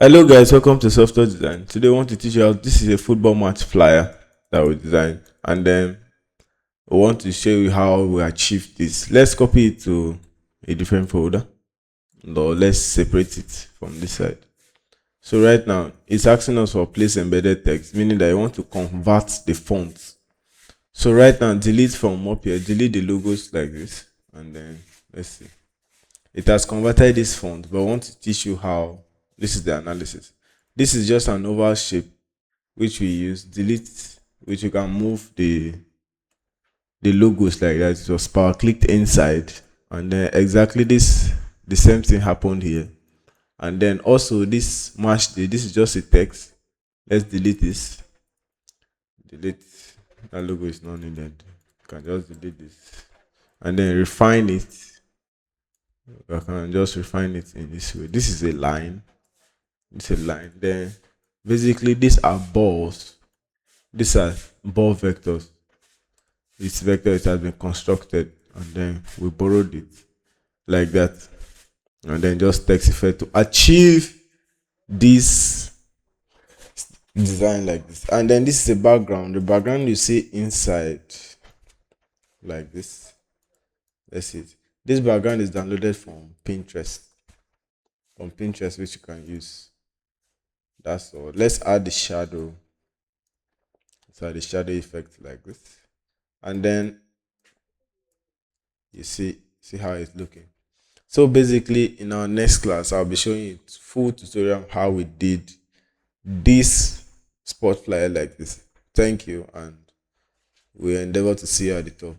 Hello guys, welcome to Software Design. Today I want to teach you how this is a football match flyer that we designed, and then we want to show you how we achieve this. Let's copy it to a different folder, or let's separate it from this side. So right now it's asking us for place embedded text, meaning that you want to convert the font. So right now delete from up here, delete the logos like this, and then let's see. It has converted this font, but I want to teach you how. This is the analysis. This is just an oval shape which we use. Delete, which you can move the logos like that. It was power clicked inside, and then exactly the same thing happened here. And then also this match this is just a text. Let's delete this. Delete that logo is not needed. You can just delete this and then refine it. I can just refine it in this way. This is a line. It's a line. Then basically these are balls. These are ball vectors. This vector it has been constructed and then we borrowed it like that. And then just text effect to achieve this design like this. And then this is a background. The background you see inside like this. Let's see it. This background is downloaded from Pinterest. Which you can use. That's all. Let's add the shadow. Let's add the shadow effect like this. And then you see how it's looking. So basically in our next class I'll be showing you full tutorial of how we did this spot flyer like this. Thank you, and we endeavor to see you at the top.